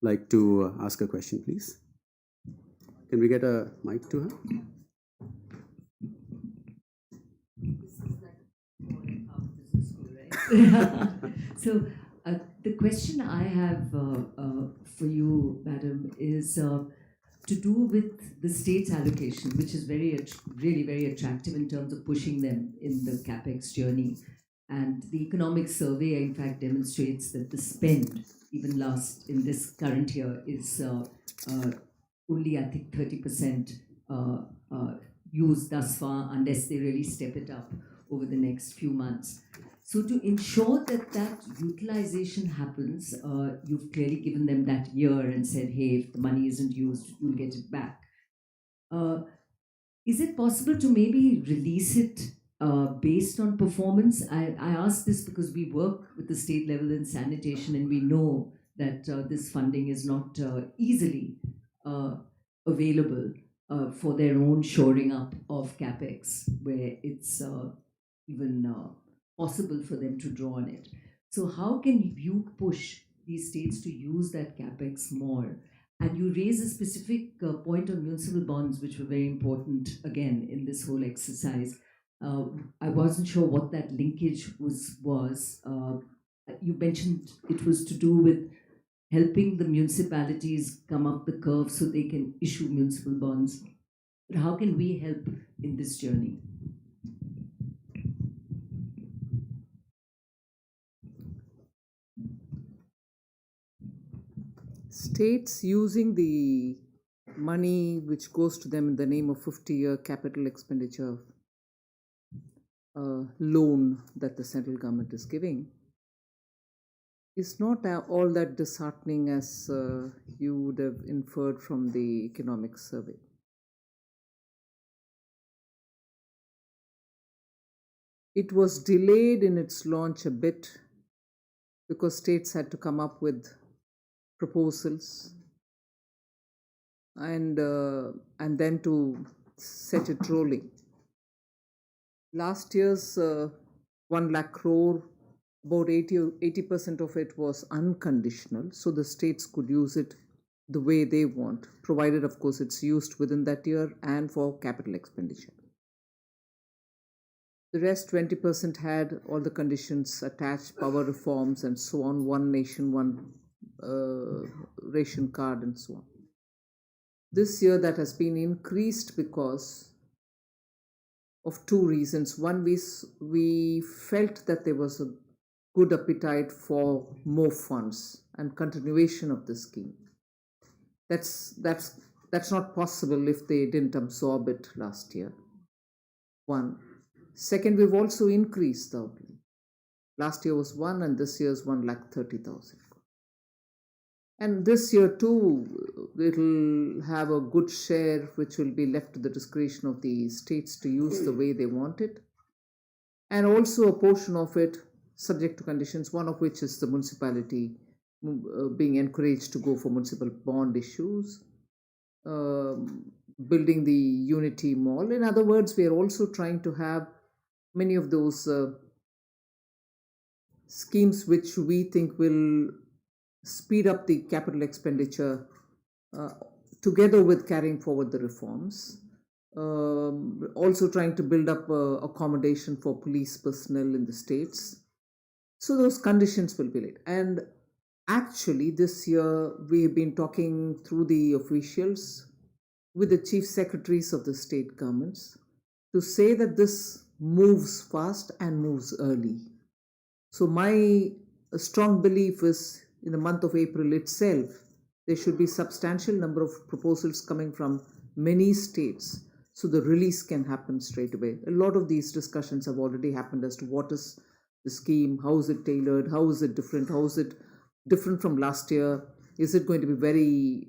like to ask a question, please? Can we get a mic to her? This is like a business school, right? So the question I have for you, madam, is to do with the state's allocation, which is really very attractive in terms of pushing them in the capex journey. And the economic survey, in fact, demonstrates that the spend, even last in this current year, is uh, only, I think, 30% used thus far, unless they really step it up over the next few months. So to ensure that that utilization happens, you've clearly given them that year and said, hey, if the money isn't used, you'll get it back. Uh, is it possible to maybe release it based on performance? I ask this because we work with the state level in sanitation and we know that this funding is not easily uh, available for their own shoring up of capex, where it's even possible for them to draw on it. So, how can you push these states to use that capex more? And you raise a specific point on municipal bonds, which were very important again in this whole exercise. I wasn't sure what that linkage was. You mentioned it was to do with helping the municipalities come up the curve so they can issue municipal bonds. But how can we help in this journey? States using the money which goes to them in the name of 50-year capital expenditure loan that the central government is giving is not all that disheartening as you would have inferred from the economic survey. It was delayed in its launch a bit because states had to come up with proposals and then to set it rolling. Last year's 1 lakh crore, about 80% of it was unconditional, so the states could use it the way they want, provided, of course, it's used within that year and for capital expenditure. The rest 20% had all the conditions attached, power reforms and so on, one nation, one ration card and so on. This year that has been increased because of two reasons. One, we felt that there was a good appetite for more funds and continuation of the scheme. That's not possible if they didn't absorb it last year. One. Second, we've also increased the outlay. Last year was 1 and this year is 1,30,000. And this year too, it'll have a good share which will be left to the discretion of the states to use the way they want it. And also a portion of it subject to conditions, one of which is the municipality being encouraged to go for municipal bond issues, building the Unity Mall. In other words, we are also trying to have many of those schemes which we think will speed up the capital expenditure together with carrying forward the reforms. Also trying to build up accommodation for police personnel in the states. So those conditions will be laid. And actually, this year we've been talking through the officials with the chief secretaries of the state governments to say that this moves fast and moves early. So my strong belief is in the month of April itself, there should be substantial number of proposals coming from many states so the release can happen straight away. A lot of these discussions have already happened as to what is the scheme, how is it tailored, how is it different from last year, is it going to be very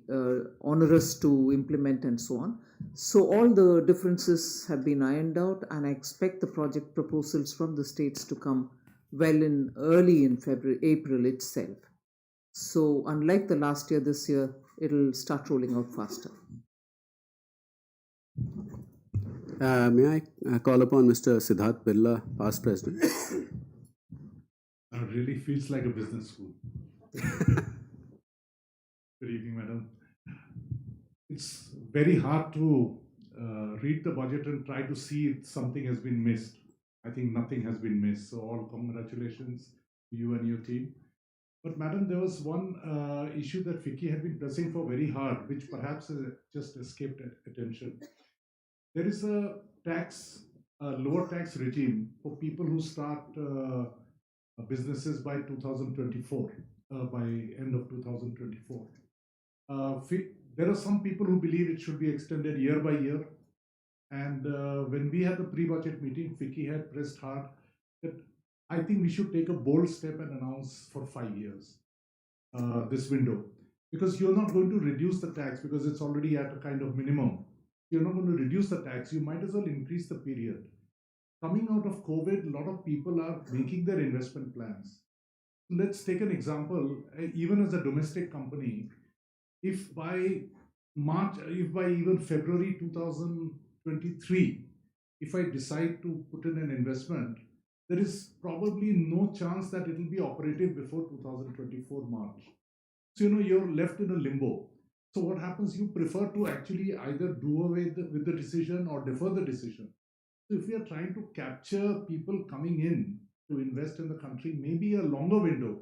onerous to implement and so on. So all the differences have been ironed out and I expect the project proposals from the states to come early in April itself. So unlike the last year, this year, it'll start rolling out faster. May I call upon Mr. Siddharth Birla, past president? It really feels like a business school. Good evening, madam. It's very hard to read the budget and try to see if something has been missed. I think nothing has been missed. So, all congratulations to you and your team. But, madam, there was one issue that FICCI had been pressing for very hard, which perhaps just escaped attention. There is a lower tax regime for people who start businesses by 2024, by end of 2024. There are some people who believe it should be extended year by year. And when we had the pre-budget meeting, FICCI had pressed hard that I think we should take a bold step and announce for 5 years this window, because you're not going to reduce the tax because it's already at a kind of minimum. You're not going to reduce the tax. You might as well increase the period. Coming out of COVID, a lot of people are making their investment plans. Let's take an example. Even as a domestic company, if by even February 2023, if I decide to put in an investment, there is probably no chance that it will be operative before 2024 March. So, you're left in a limbo. So what happens? You prefer to actually either do away with the decision or defer the decision. So if we are trying to capture people coming in to invest in the country, maybe a longer window,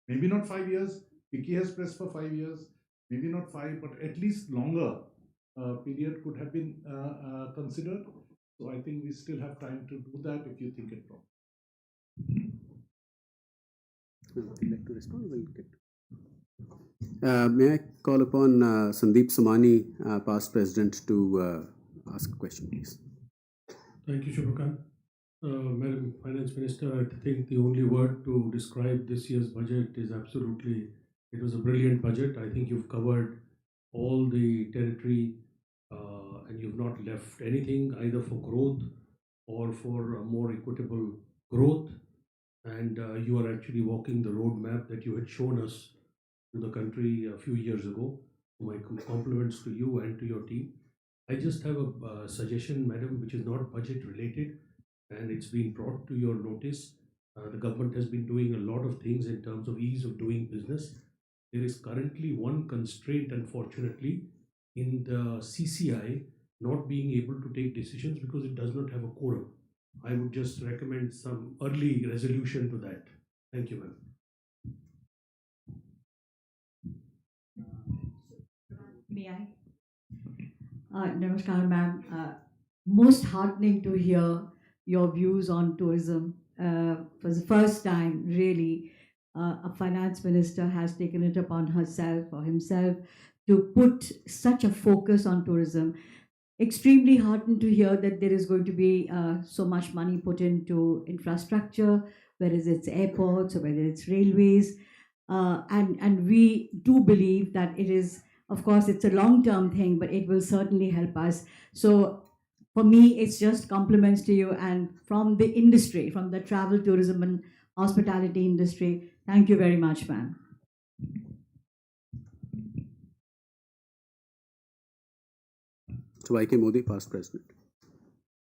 maybe not 5 years. FICCI has pressed for 5 years, maybe not five, but at least longer period could have been considered. So I think we still have time to do that if you think it wrong. Would you like to respond? We'll get may I call upon Sandeep Samani, past president, to ask a question, please? Thank you, Shubhakant. Madam Finance Minister, I think the only word to describe this year's budget is absolutely, it was a brilliant budget. I think you've covered all the territory and you've not left anything either for growth or for a more equitable growth. And you are actually walking the roadmap that you had shown us to the country a few years ago. My compliments to you and to your team. I just have a suggestion, madam, which is not budget related, and it's been brought to your notice. The government has been doing a lot of things in terms of ease of doing business. There is currently one constraint, unfortunately, in the CCI not being able to take decisions because it does not have a quorum. I would just recommend some early resolution to that. Thank you, ma'am. May I? Namaskar, ma'am. Most heartening to hear your views on tourism. For the first time, really, a finance minister has taken it upon herself or himself to put such a focus on tourism. Extremely heartened to hear that there is going to be so much money put into infrastructure, whether it's airports or whether it's railways. And we do believe that it is, of course, it's a long-term thing, but it will certainly help us. So for me, it's just compliments to you and from the industry, from the travel, tourism, and hospitality industry. Thank you very much, ma'am. So, Y.K. Modi, past president.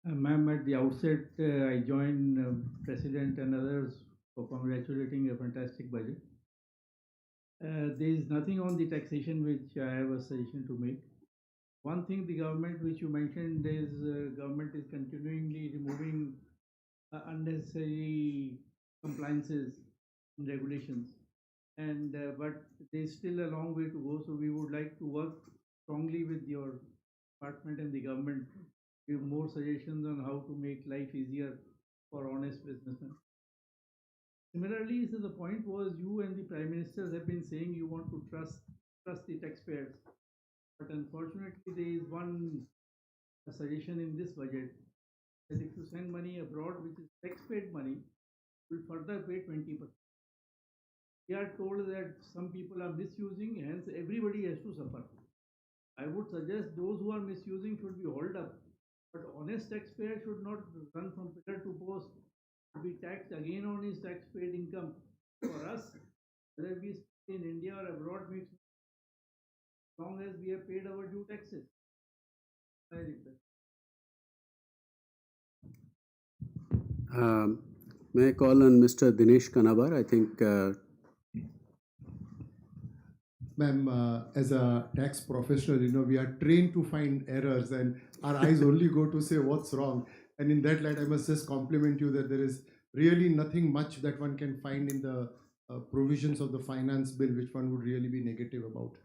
Ma'am, at the outset, I join President and others for congratulating a fantastic budget. There is nothing on the taxation which I have a suggestion to make. One thing, the government which you mentioned is government is continually removing unnecessary compliances and regulations, and but there is still a long way to go. So we would like to work strongly with your department and the government, give more suggestions on how to make life easier for honest businessmen. Similarly, so the point was you and the Prime Ministers have been saying you want to trust the taxpayers. But unfortunately, there is one suggestion in this budget that if you send money abroad, which is tax-paid money, you will further pay 20%. We are told that some people are misusing, hence everybody has to suffer. I would suggest those who are misusing should be hauled up, but honest taxpayer should not run from pillar to post to be taxed again on his tax-paid income. For us, whether we stay in India or abroad, makes as long as we have paid our due taxes. I request. May I call on Mr. Dinesh Kanabar? I think Ma'am, as a tax professional, we are trained to find errors and our eyes only go to say what's wrong. And in that light, I must just compliment you that there is really nothing much that one can find in the provisions of the finance bill which one would really be negative about.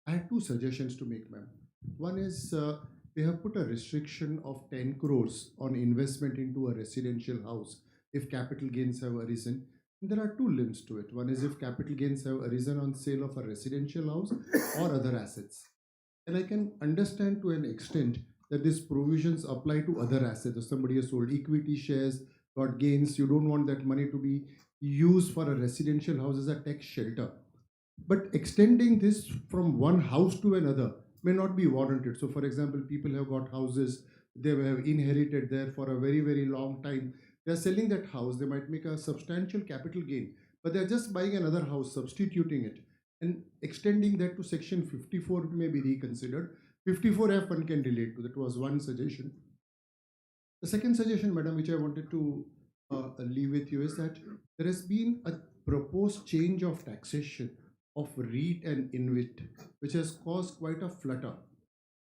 I have two suggestions to make, ma'am. One is they have put a restriction of 10 crores on investment into a residential house if capital gains have arisen. There are two limbs to it. One is if capital gains have arisen on sale of a residential house or other assets. And I can understand to an extent that these provisions apply to other assets. If somebody has sold equity shares, got gains, you don't want that money to be used for a residential house as a tax shelter. But extending this from one house to another may not be warranted. So, for example, people have got houses, they have inherited there for a very, very long time. They're selling that house, they might make a substantial capital gain, but they're just buying another house, substituting it, and extending that to section 54 may be reconsidered. 54F one can relate to. That was one suggestion. The second suggestion, madam, which I wanted to leave with you is that there has been a proposed change of taxation of REIT and InvIT, which has caused quite a flutter.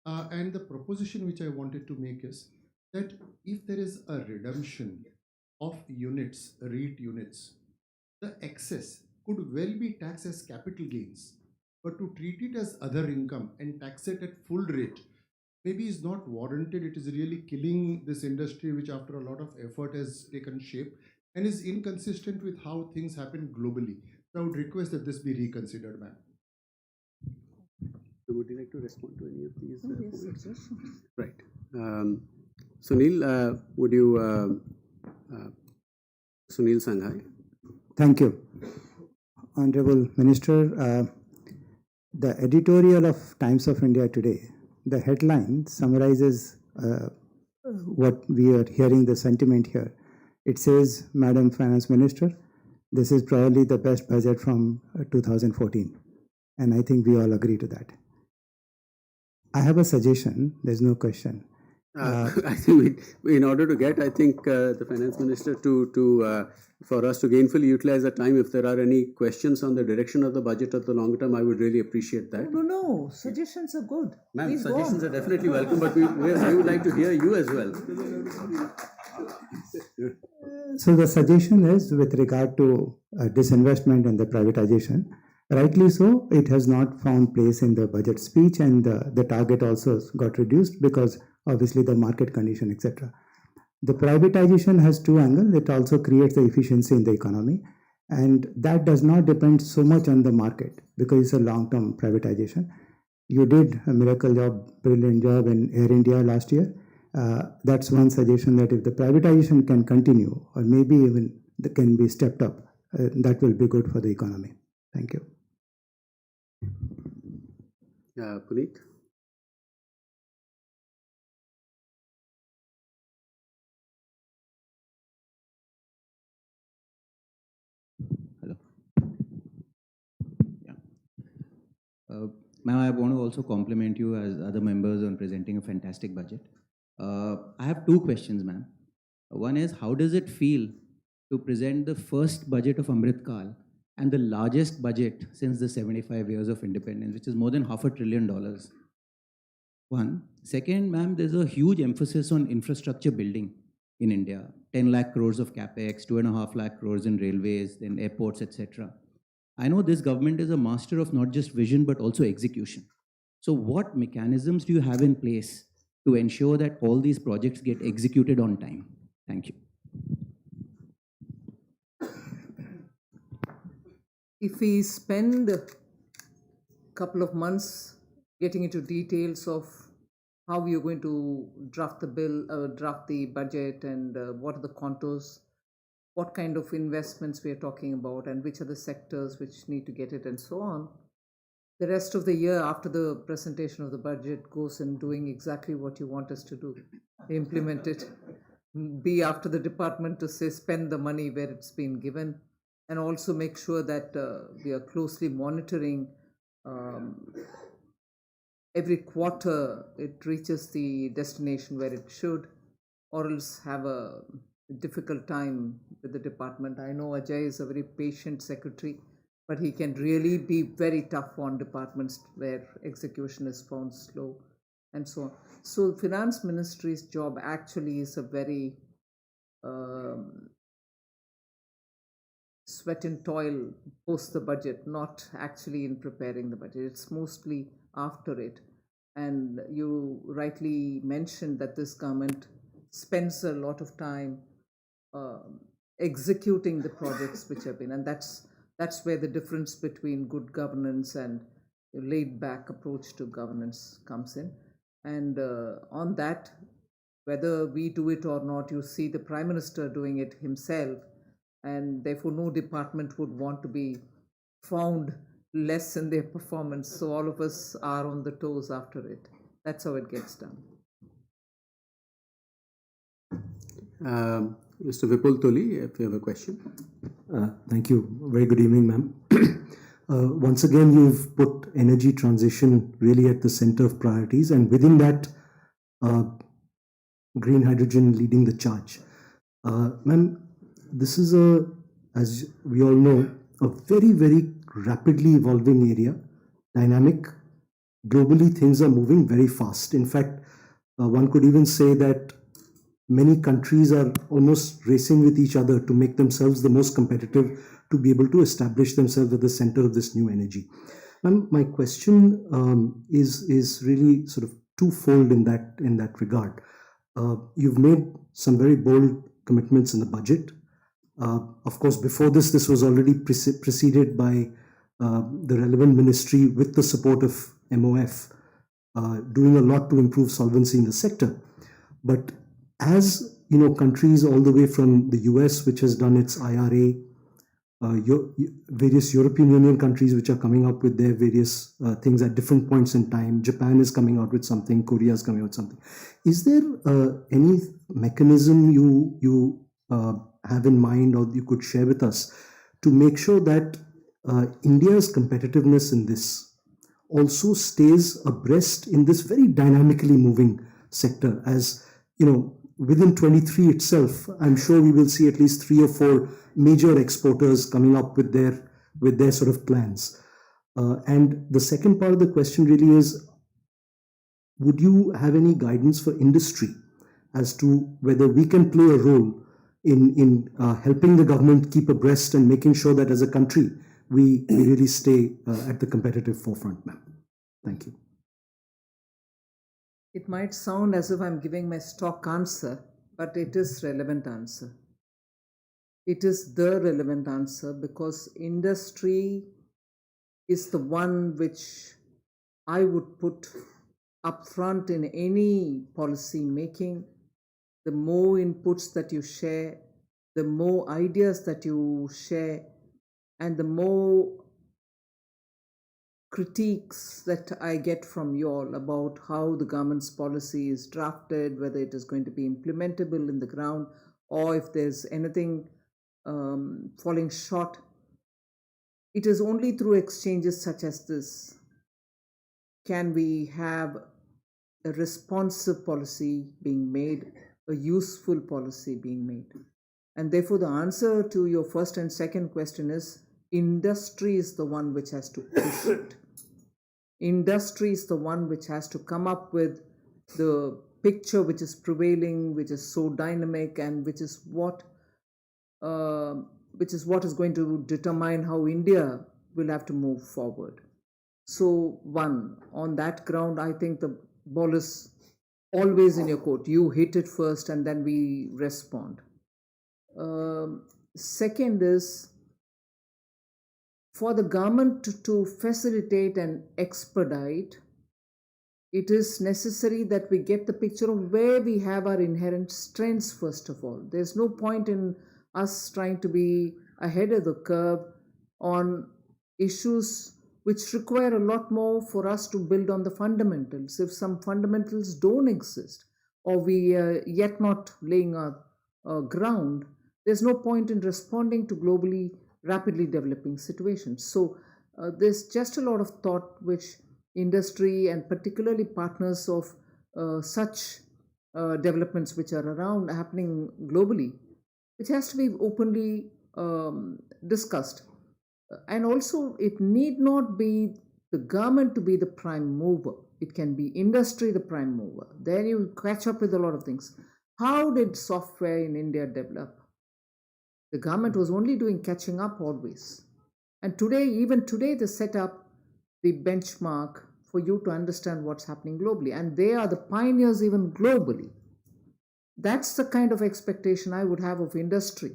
And the proposition which I wanted to make is that if there is a redemption of units, REIT units, the excess could well be taxed as capital gains, but to treat it as other income and tax it at full rate maybe is not warranted. It is really killing this industry, which after a lot of effort has taken shape and is inconsistent with how things happen globally. So I would request that this be reconsidered, ma'am. So would you like to respond to any of these points? Yes. Right. Sunil, would you, Sunil Sanghai? Thank you. Honorable Minister, the editorial of Times of India today, the headline summarizes what we are hearing, the sentiment here. It says, Madam Finance Minister, this is probably the best budget from 2014. And I think we all agree to that. I have a suggestion, there's no question. I think in order to get, I think the finance minister for us to gainfully utilize the time, if there are any questions on the direction of the budget at the longer term, I would really appreciate that. No. Suggestions are good. Ma'am, Please go suggestions on. are definitely welcome, but we would like to hear you as well. So the suggestion is with regard to disinvestment and the privatization. Rightly so, it has not found place in the budget speech, and the target also got reduced because obviously the market condition, etc. The privatization has two angles. It also creates the efficiency in the economy, and that does not depend so much on the market because it's a long-term privatization. You did a miracle job, brilliant job in Air India last year. That's one suggestion, that if the privatization can continue or maybe even can be stepped up, that will be good for the economy. Thank you. Puneet? Hello. Yeah. Ma'am, I want to also compliment you as other members on presenting a fantastic budget. I have two questions, ma'am. One is, how does it feel to present the first budget of Amrit Kal and the largest budget since the 75 years of independence, which is more than $500 billion? One. Second, ma'am, there's a huge emphasis on infrastructure building in India. 10 lakh crores of capex, 2.5 lakh crores in railways, then airports, etc. I know this government is a master of not just vision, but also execution. So what mechanisms do you have in place to ensure that all these projects get executed on time? Thank you. If we spend a couple of months getting into details of how you're going to draft the bill, draft the budget, and what are the contours, what kind of investments we are talking about, and which are the sectors which need to get it, and so on. The rest of the year after the presentation of the budget goes in doing exactly what you want us to do, implement it, be after the department to say spend the money where it's been given, and also make sure that we are closely monitoring every quarter it reaches the destination where it should, or else have a difficult time with the department. I know Ajay is a very patient secretary, but he can really be very tough on departments where execution is found slow and so on. So finance ministry's job actually is a very sweat and toil post the budget, not actually in preparing the budget. It's mostly after it. And you rightly mentioned that this government spends a lot of time executing the projects which have been, and that's where the difference between good governance and laid back approach to governance comes in. And on that, whether we do it or not, you see the Prime Minister doing it himself, and therefore no department would want to be found less in their performance. So all of us are on the toes after it. That's how it gets done. Mr. Vipul Toli, if you have a question. Thank you. Very good evening, ma'am. Once again, you've put energy transition really at the center of priorities, and within that, green hydrogen leading the charge. Ma'am, this is as we all know, a very, very rapidly evolving area, dynamic. Globally, things are moving very fast. In fact, one could even say that many countries are almost racing with each other to make themselves the most competitive, to be able to establish themselves at the center of this new energy. And my question is really sort of twofold in that regard. You've made some very bold commitments in the budget. Of course, before this was already preceded by the relevant ministry with the support of MOF, doing a lot to improve solvency in the sector. But as you know, countries all the way from the US, which has done its IRA, various European Union countries which are coming up with their various things at different points in time. Japan is coming out with something, Korea is coming out with something. Is there any mechanism you have in mind, or you could share with us, to make sure that India's competitiveness in this also stays abreast in this very dynamically moving sector? As you know, within 23 itself, I'm sure we will see at least 3 or 4 major exporters coming up with their sort of plans. And the second part of the question really is, would you have any guidance for industry as to whether we can play a role in helping the government keep abreast and making sure that as a country we really stay at the competitive forefront, ma'am? Thank you. It might sound as if I'm giving my stock answer, but it is relevant answer. It is the relevant answer, because industry is the one which I would put up front in any policy making. The more inputs that you share, the more ideas that you share, and the more critiques that I get from you all about how the government's policy is drafted, whether it is going to be implementable in the ground, or if there's anything falling short. It is only through exchanges such as this can we have a responsive policy being made, a useful policy being made. And therefore, the answer to your first and second question is, industry is the one which has to push it. Industry is the one which has to come up with the picture which is prevailing, which is so dynamic, and which is what is going to determine how India will have to move forward. So, on that ground, I think the ball is always in your court. You hit it first, and then we respond. Second is, for the government to facilitate and expedite, it is necessary that we get the picture of where we have our inherent strengths first of all. There's no point in us trying to be ahead of the curve on issues which require a lot more for us to build on the fundamentals. If some fundamentals don't exist, or we are yet not laying our ground, there's no point in responding to globally rapidly developing situations. So there's just a lot of thought which industry and particularly partners of such developments which are around happening globally, which has to be openly discussed. And also, it need not be the government to be the prime mover. It can be industry the prime mover. Then you catch up with a lot of things. How did software in India develop? The government was only doing catching up always. And today, even today, they set up the benchmark for you to understand what's happening globally. And they are the pioneers even globally. That's the kind of expectation I would have of industry.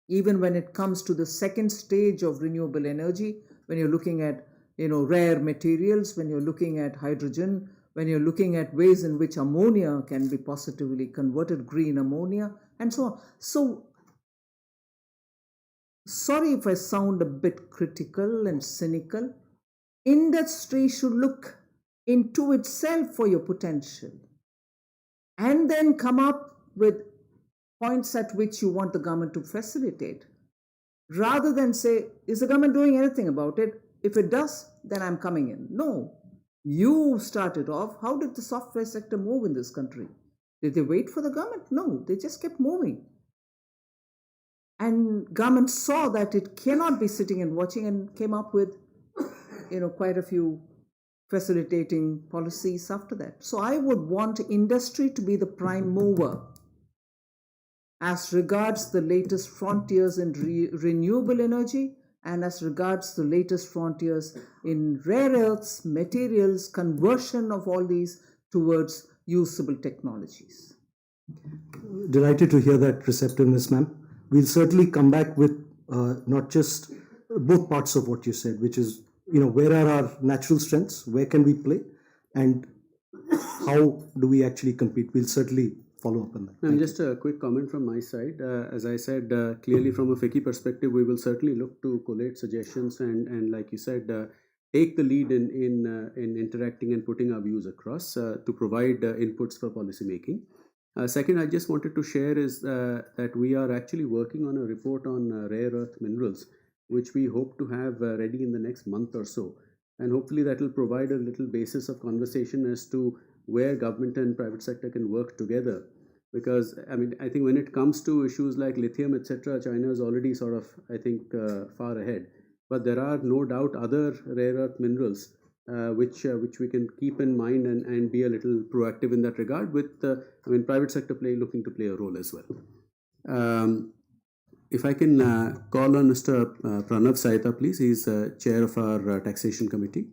Even when it comes to the second stage of renewable energy, when you're looking at rare materials, when you're looking at hydrogen, when you're looking at ways in which ammonia can be positively converted, green ammonia, and so on. So, sorry if I sound a bit critical and cynical. Industry should look into itself for your potential and then come up with points at which you want the government to facilitate, rather than say, is the government doing anything about it? If it does, then I'm coming in. No, you started off. How did the software sector move in this country? Did they wait for the government? No, they just kept moving. And government saw that it cannot be sitting and watching and came up with, quite a few facilitating policies after that. So I would want industry to be the prime mover as regards the latest frontiers in renewable energy and as regards the latest frontiers in rare earths, materials, conversion of all these towards usable technologies. Delighted to hear that receptiveness, ma'am. We'll certainly come back with not just both parts of what you said, which is, where are our natural strengths, where can we play, and how do we actually compete. We'll certainly follow up on that. And just a quick comment from my side. As I said, clearly from a FICCI perspective, we will certainly look to collate suggestions and like you said, take the lead in interacting and putting our views across to provide inputs for policy making. Second, I just wanted to share is that we are actually working on a report on rare earth minerals, which we hope to have ready in the next month or so. And hopefully that will provide a little basis of conversation as to where government and private sector can work together. Because, I think when it comes to issues like lithium, etc., China is already sort of, far ahead. But there are no doubt other rare earth minerals which we can keep in mind and be a little proactive in that regard with, private sector looking to play a role as well. If I can call on Mr. Pranav Saita, please. He's chair of our taxation committee.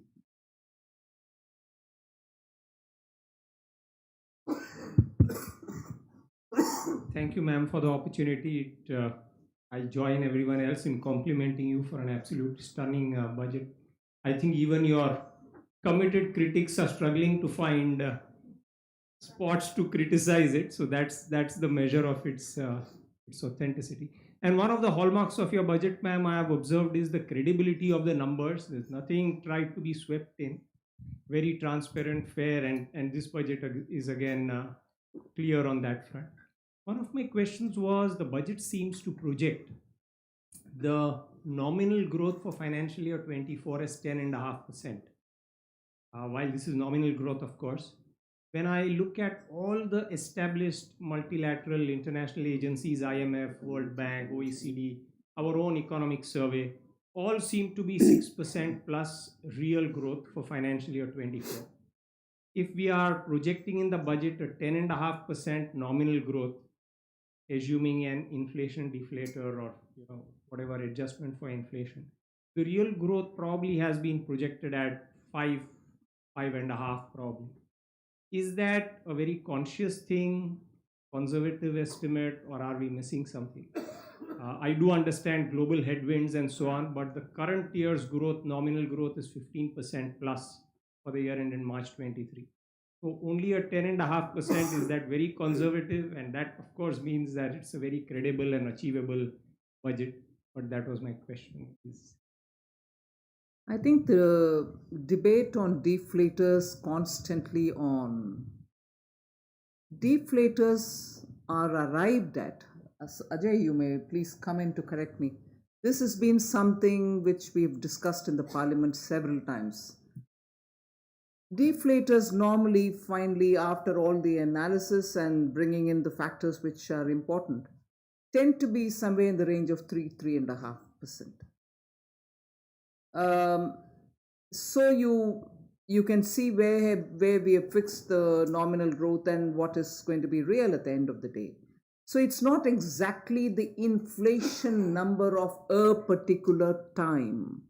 Thank you, ma'am, for the opportunity. I join everyone else in complimenting you for an absolute stunning budget. I think even your committed critics are struggling to find spots to criticize it. So that's the measure of its authenticity. And one of the hallmarks of your budget, ma'am, I have observed is the credibility of the numbers. There's nothing tried to be swept in. Very transparent, fair, and this budget is again clear on that front. One of my questions was the budget seems to project the nominal growth for financial year 24 as 10.5%. While this is nominal growth, of course, when I look at all the established multilateral international agencies, IMF, World Bank, OECD, our own economic survey, all seem to be 6% plus real growth for financial year 24. If we are projecting in the budget a 10.5% nominal growth, assuming an inflation deflator or whatever adjustment for inflation, the real growth probably has been projected at 5.5 probably. Is that a very conscious thing, conservative estimate, or are we missing something? I do understand global headwinds and so on, but the current year's growth, nominal growth, is 15% plus for the year ended March 23. So only a 10.5%, is that very conservative? And that, of course, means that it's a very credible and achievable budget. But that was my question. I think the debate on deflators constantly on. Deflators are arrived at. Ajay, you may please come in to correct me. This has been something which we've discussed in the parliament several times. Deflators normally, finally, after all the analysis and bringing in the factors which are important, tend to be somewhere in the range of 3.5%. Um, so you can see where we have fixed the nominal growth and what is going to be real at the end of the day. So it's not exactly the inflation number of a particular time,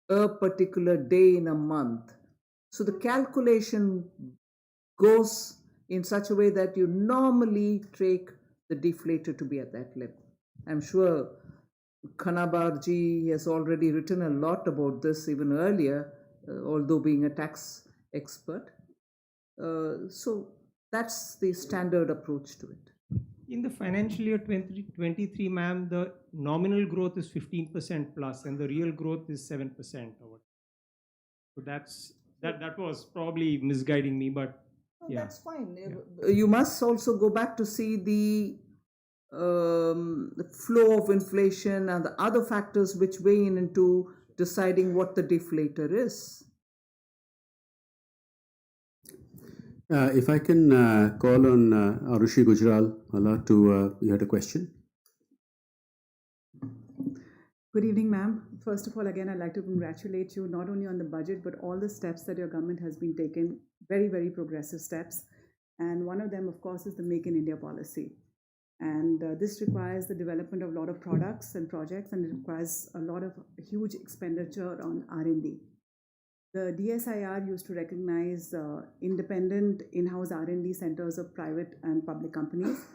a particular day in a month. So the calculation goes in such a way that you normally take the deflator to be at that level. I'm sure Khanabarji has already written a lot about this even earlier, although being a tax expert. So that's the standard approach to it. In the financial year 2023, ma'am, the nominal growth is 15% plus and the real growth is 7%. So that was probably misguiding me, but yeah. That's fine. Yeah. You must also go back to see the flow of inflation and the other factors which weigh in into deciding what the deflator is. If I can call on Arushi Gujral Allah to, you had a question? Good evening, ma'am. First of all, again, I'd like to congratulate you not only on the budget, but all the steps that your government has been taking, very, very progressive steps. And one of them, of course, is the Make in India policy. And this requires the development of a lot of products and projects, and it requires a lot of huge expenditure on R&D. The DSIR used to recognize independent in-house R&D centers of private and public companies,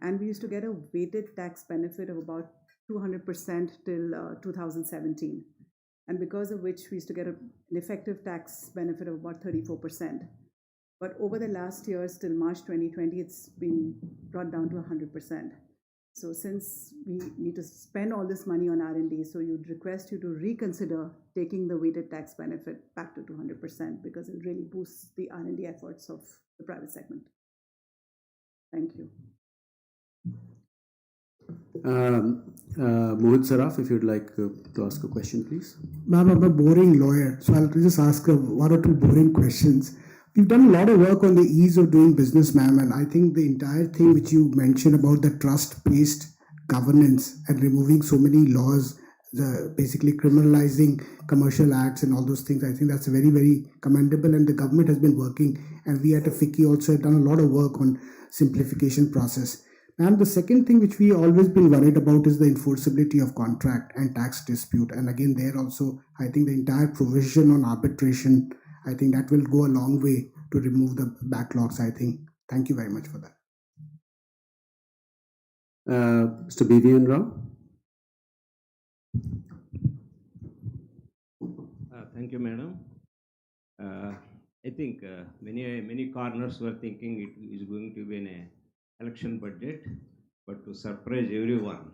and we used to get a weighted tax benefit of about 200% till 2017, and because of which we used to get an effective tax benefit of about 34%. But over the last years till March 2020, it's been brought down to 100%. So since we need to spend all this money on R&D, so you'd request you to reconsider taking the weighted tax benefit back to 200% because it really boosts the R&D efforts of the private segment. Thank you. Mohit Saraf, if you'd like to ask a question, please. Ma'am, I'm a boring lawyer, so I'll just ask one or two boring questions. We've done a lot of work on the ease of doing business, ma'am, and I think the entire thing which you mentioned about the trust-based governance and removing so many laws, basically criminalizing commercial acts and all those things, I think that's very, very commendable, and the government has been working, and we at FICCI also have done a lot of work on simplification process. And the second thing which we always been worried about is the enforceability of contract and tax dispute. And again, there also, I think the entire provision on arbitration, I think that will go a long way to remove the backlogs, I think. Thank you very much for that. Mr. BVN Rao. Thank you, madam. I think many corners were thinking it is going to be an election budget, but to surprise everyone,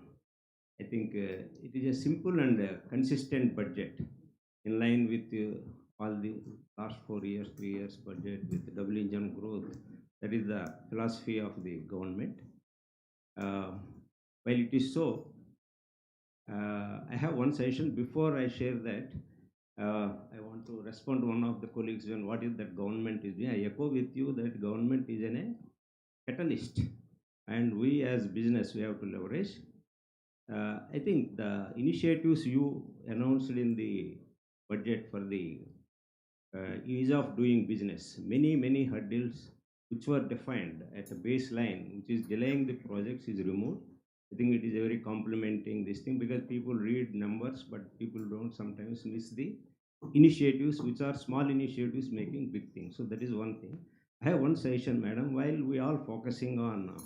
I think it is a simple and consistent budget in line with all the last 4 years, 3 years budget with double engine growth. That is the philosophy of the government. While it is so, I have one suggestion. Before I share that, I want to respond to one of the colleagues when what is that government is doing. I echo with you that government is a catalyst, and we as business, we have to leverage. I think the initiatives you announced in the budget for the ease of doing business, many hurdles which were defined at a baseline, which is delaying the projects, is removed. I think it is very complimenting this thing, because people read numbers, but people don't sometimes miss the initiatives, which are small initiatives making big things. So that is one thing. I have one suggestion, madam. While we are focusing on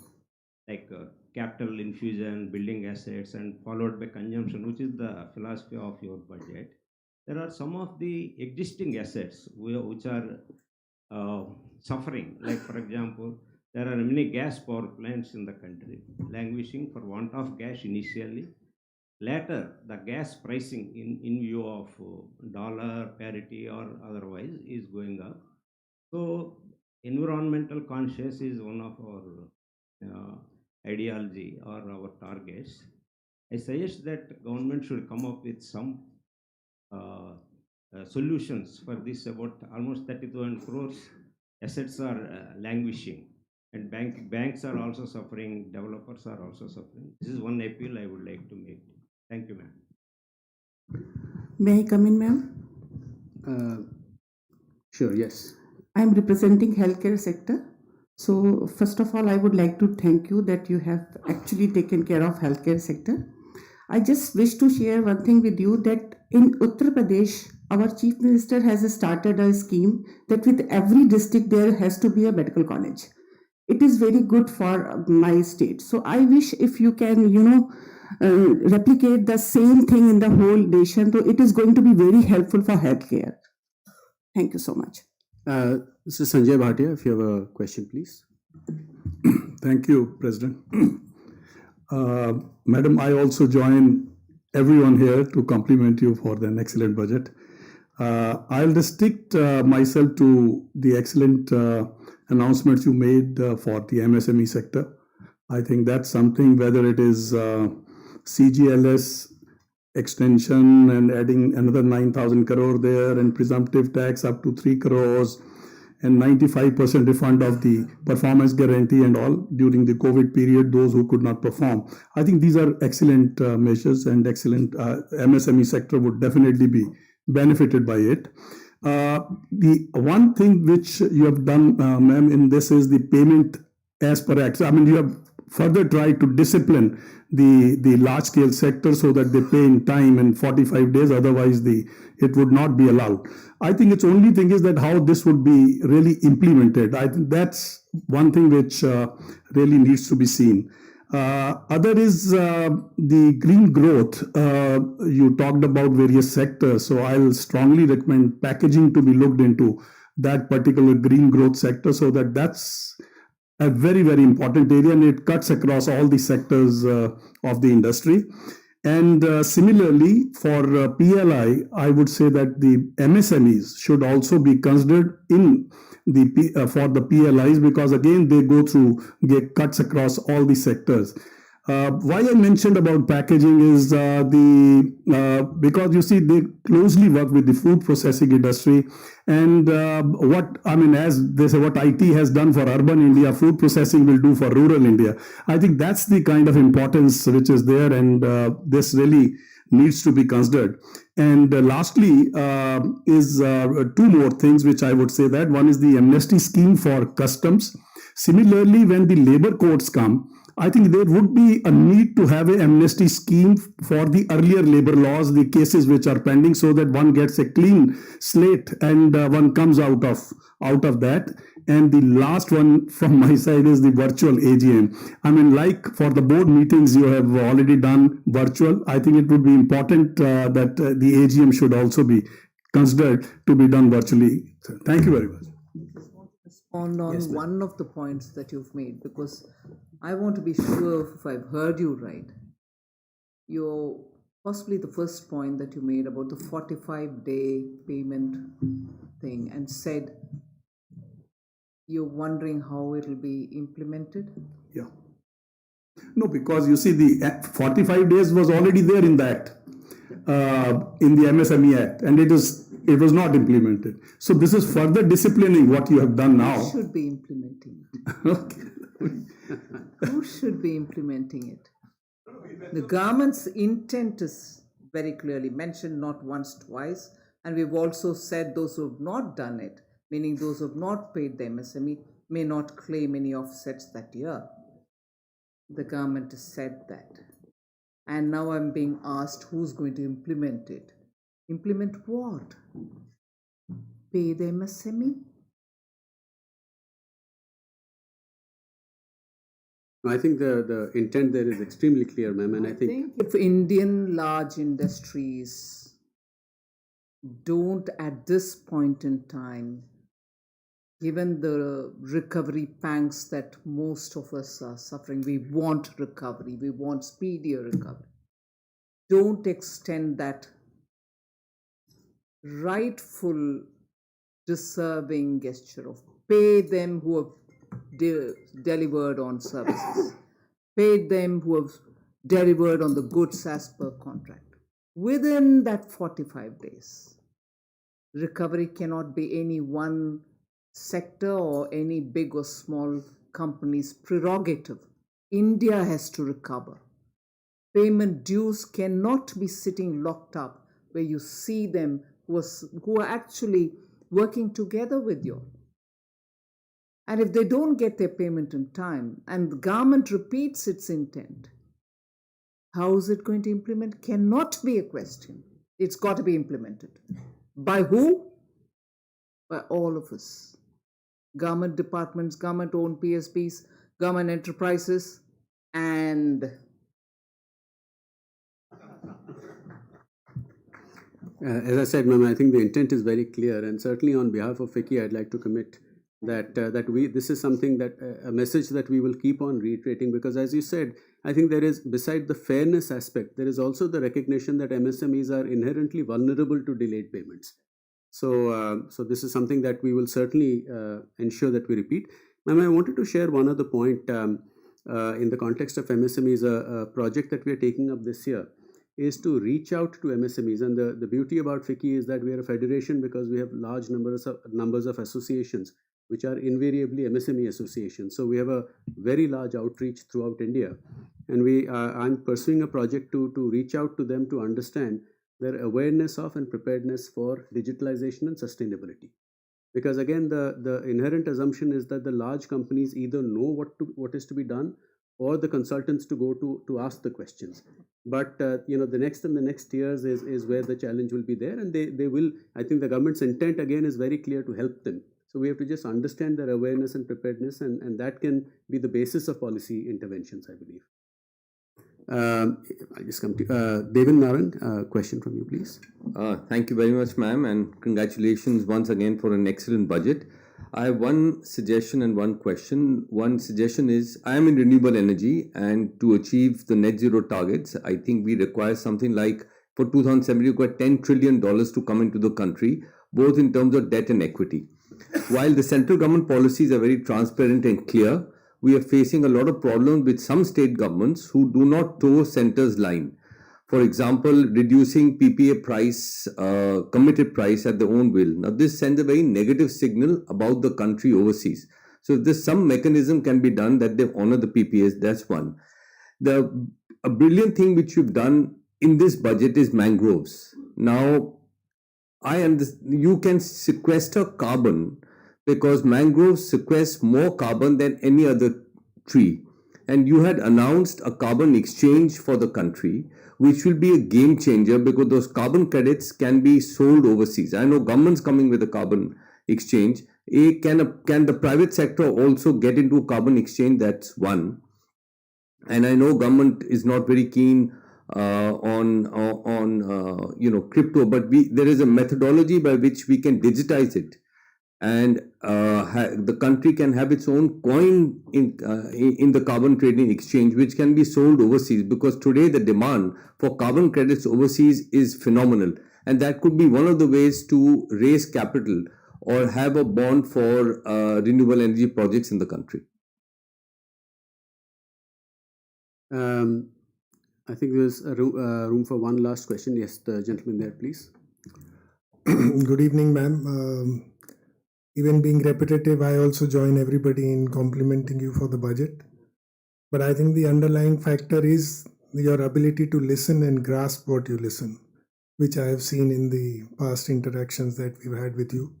capital infusion, building assets, and followed by consumption, which is the philosophy of your budget, there are some of the existing assets which are suffering. Like, for example, there are many gas power plants in the country languishing for want of gas initially. Later, the gas pricing in view of dollar parity or otherwise is going up. So environmental conscious is one of our ideology or our targets. I suggest that government should come up with some solutions for this. About almost 30,000 crores assets are languishing, and banks are also suffering, developers are also suffering. This is one appeal I would like to make. Thank you, ma'am. May I come in, ma'am? Sure, yes. I am representing healthcare sector. So first of all, I would like to thank you that you have actually taken care of healthcare sector. I just wish to share one thing with you that in Uttar Pradesh, our chief minister has started a scheme that with every district there has to be a medical college. It is very good for my state. So I wish if you can, replicate the same thing in the whole nation. So it is going to be very helpful for healthcare. Thank you so much. Mr. Sanjay Bhatia, if you have a question, please. Thank you, President. Madam, I also join everyone here to compliment you for an excellent budget. I'll restrict myself to the excellent announcements you made for the MSME sector. I think that's something, whether it is CGLS extension and adding another 9,000 crore there, and presumptive tax up to 3 crores, and 95% refund of the performance guarantee and all during the COVID period, those who could not perform. I think these are excellent measures, and excellent MSME sector would definitely be benefited by it. The one thing which you have done, ma'am, in this is the payment as per act. I mean, you have further tried to discipline the large scale sector so that they pay in time in 45 days, otherwise it would not be allowed. I think its only thing is that how this would be really implemented. I think that's one thing which really needs to be seen. Other is the green growth. You talked about various sectors, so I'll strongly recommend packaging to be looked into that particular green growth sector, so that's a very, very important area, and it cuts across all the sectors of the industry. And similarly, for PLI, I would say that the MSMEs should also be considered in the for the PLIs, because again they get cuts across all the sectors. Why I mentioned about packaging is because you see they closely work with the food processing industry, and as they say, what IT has done for urban India, food processing will do for rural India. I think that's the kind of importance which is there, and this really needs to be considered. And lastly is two more things which I would say that one is the amnesty scheme for customs. Similarly, when the labor codes come, I think there would be a need to have an amnesty scheme for the earlier labor laws, the cases which are pending, so that one gets a clean slate and one comes out of that. And the last one from my side is the virtual AGM. I mean, like for the board meetings you have already done virtual, I think it would be important that the AGM should also be considered to be done virtually. So, thank you very much. On Yes, ma'am. one of the points that you've made, because I want to be sure if I've heard you right. Your possibly the first point that you made about the 45-day payment thing, and said you're wondering how it'll be implemented. Yeah. No, because you see, the 45 days was already there in the Act, in the MSME Act, and it was not implemented. So this is further disciplining what you have done now. Who should be implementing it? Okay. Who should be implementing it? The government's intent is very clearly mentioned, not once, twice, and we've also said those who have not done it, meaning those who have not paid the MSME, may not claim any offsets that year. The government has said that. And now I'm being asked who's going to implement it. Implement what? Pay the MSME? I think the intent there is extremely clear, ma'am, and I think If Indian large industries don't at this point in time, given the recovery pangs that most of us are suffering, we want recovery, we want speedier recovery, don't extend that rightful deserving gesture of pay them who have delivered on services, pay them who have delivered on the goods as per contract. Within that 45 days, recovery cannot be any one sector or any big or small company's prerogative. India has to recover. Payment dues cannot be sitting locked up where you see them who are actually working together with you. And if they don't get their payment in time and the government repeats its intent, how is it going to implement? Cannot be a question. It's got to be implemented. By who? By all of us. Government departments, government-owned PSPs, government enterprises, and as I said, ma'am, I think the intent is very clear, and certainly on behalf of FICCI, I'd like to commit that this is something that a message that we will keep on reiterating, because as you said, I think there is, beside the fairness aspect, there is also the recognition that MSMEs are inherently vulnerable to delayed payments. So this is something that we will certainly ensure that we repeat. Ma'am, I wanted to share one other point in the context of MSMEs. A project that we are taking up this year is to reach out to MSMEs, and the beauty about FICCI is that we are a federation because we have large numbers of associations which are invariably MSME associations. So we have a very large outreach throughout India, and I'm pursuing a project to reach out to them to understand their awareness of and preparedness for digitalization and sustainability. Because again, the inherent assumption is that the large companies either know what is to be done, or the consultants to go to ask the questions. But the next years is where the challenge will be there, and they will. I think the government's intent again is very clear to help them. So we have to just understand their awareness and preparedness, and that can be the basis of policy interventions, I believe. I'll just come to Devin Naran. Question from you, please. Thank you very much, ma'am, and congratulations once again for an excellent budget. I have one suggestion and one question. One suggestion is, I am in renewable energy, and to achieve the net zero targets, I think we require something like, for 2070, we require $10 trillion to come into the country, both in terms of debt and equity. While the central government policies are very transparent and clear, we are facing a lot of problems with some state governments who do not toe centre's line. For example, reducing PPA price, committed price at their own will. Now, this sends a very negative signal about the country overseas. So, if there's some mechanism can be done that they honor the PPAs, that's one. A brilliant thing which you've done in this budget is mangroves. Now, you can sequester carbon because mangroves sequester more carbon than any other tree. And you had announced a carbon exchange for the country, which will be a game changer because those carbon credits can be sold overseas. I know government's coming with a carbon exchange. Can the private sector also get into a carbon exchange? That's one. And I know government is not very keen on crypto, but there is a methodology by which we can digitize it, and the country can have its own coin in the carbon trading exchange, which can be sold overseas, because today the demand for carbon credits overseas is phenomenal, and that could be one of the ways to raise capital or have a bond for renewable energy projects in the country. I think there's a room for one last question. Yes, the gentleman there, please. Good evening, ma'am. Even being repetitive, I also join everybody in complimenting you for the budget. But I think the underlying factor is your ability to listen and grasp what you listen, which I have seen in the past interactions that we've had with you.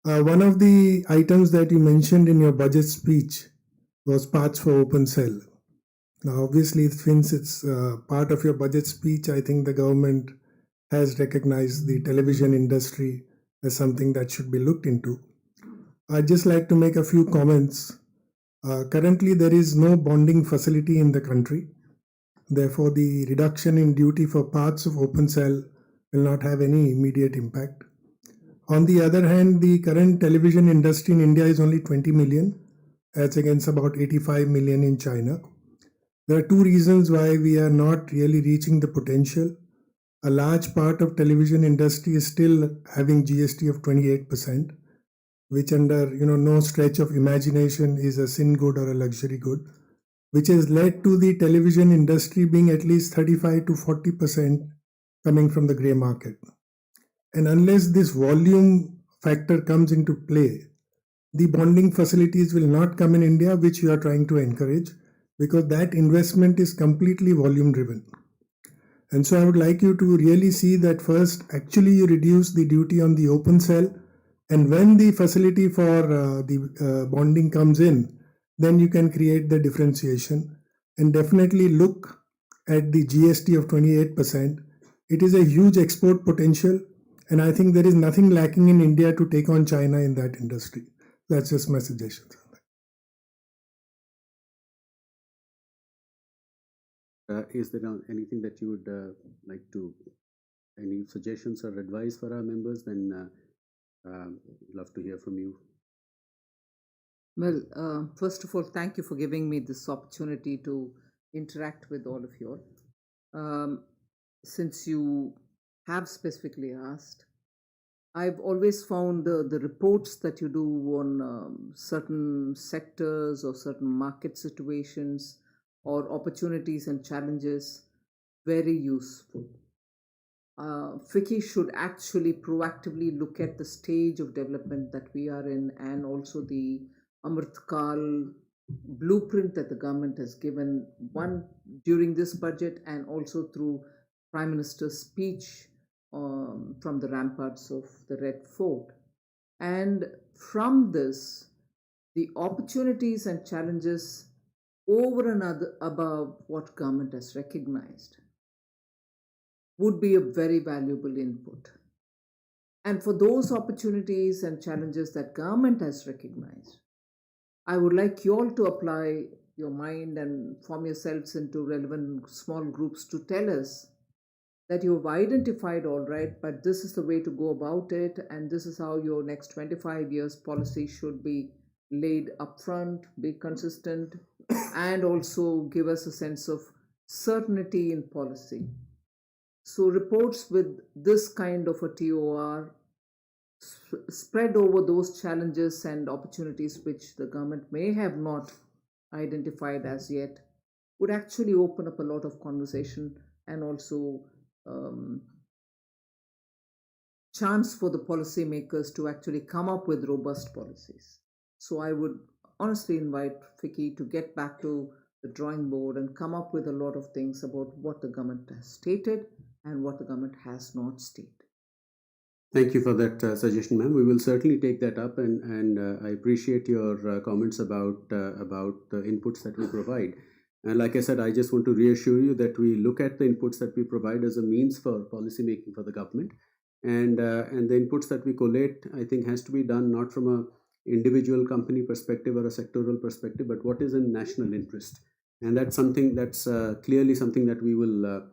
One of the items that you mentioned in your budget speech was parts for open cell. Now, obviously, since it's part of your budget speech, I think the government has recognized the television industry as something that should be looked into. I'd just like to make a few comments. Currently, there is no bonding facility in the country. Therefore, the reduction in duty for parts of open cell will not have any immediate impact. On the other hand, the current television industry in India is only 20 million, as against about 85 million in China. There are two reasons why we are not really reaching the potential. A large part of television industry is still having GST of 28%, which under no stretch of imagination is a sin good or a luxury good, which has led to the television industry being at least 35 to 40% coming from the grey market. And unless this volume factor comes into play, the bonding facilities will not come in India, which you are trying to encourage, because that investment is completely volume driven. And so I would like you to really see that first, actually, you reduce the duty on the open cell. And when the facility for the bonding comes in, then you can create the differentiation. And definitely look at the GST of 28%. It is a huge export potential. And I think there is nothing lacking in India to take on China in that industry. That's just my suggestion. Is there anything that you would like to, any suggestions or advice for our members? Then love to hear from you. Well, first of all, thank you for giving me this opportunity to interact with all of you all. Since you have specifically asked, I've always found the reports that you do on certain sectors or certain market situations or opportunities and challenges very useful. FICCI should actually proactively look at the stage of development that we are in, and also the Amrit Kal blueprint that the government has given, one during this budget and also through Prime Minister's speech from the ramparts of the Red Fort. And from this, the opportunities and challenges over and above what government has recognized would be a very valuable input. And for those opportunities and challenges that government has recognized, I would like you all to apply your mind and form yourselves into relevant small groups to tell us that you have identified all right, but this is the way to go about it, and this is how your next 25 years policy should be laid upfront, be consistent, and also give us a sense of certainty in policy. So reports with this kind of a TOR spread over those challenges and opportunities which the government may have not identified as yet would actually open up a lot of conversation and also chance for the policymakers to actually come up with robust policies. So I would honestly invite FICCI to get back to the drawing board and come up with a lot of things about what the government has stated and what the government has not stated. Thank you for that suggestion, ma'am. We will certainly take that up, and I appreciate your comments about the inputs that we provide. And like I said, I just want to reassure you that we look at the inputs that we provide as a means for policy making for the government, and the inputs that we collate, I think, has to be done not from a individual company perspective or a sectoral perspective, but what is in national interest. And that's something that's clearly something that we will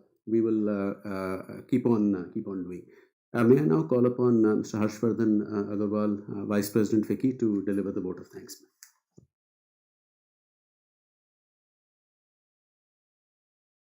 keep on doing. May I now call upon Mr. Harshvardhan Agarwal, Vice President FICCI, to deliver the vote of thanks.